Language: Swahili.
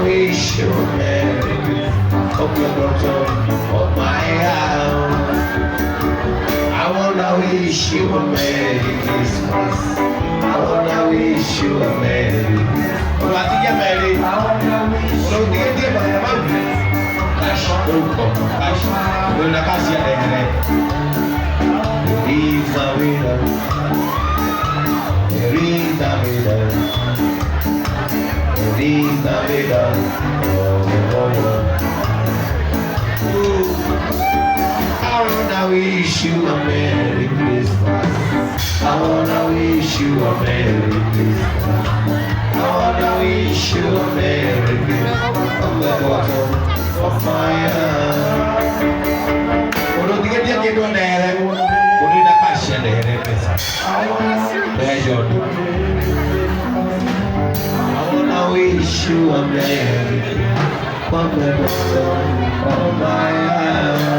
wish you a Merry Christmas from the bottom of my heart. I wanna wish you a Merry Christmas. I wanna wish you a Merry Christmas. Dia Merry. I wanna wish you a Merry Christmas. Una casa de Rita vida, Rita vida, Rita vida. I wanna wish you a Merry Christmas. I wanna wish you a Merry Christmas. I wanna wish you a Merry Christmas from the bottom of my heart. Udah tiga dia gitu ada, udah nak kasih ada pesa. Bejon. I wanna wish you a Merry Christmas from the bottom of my heart.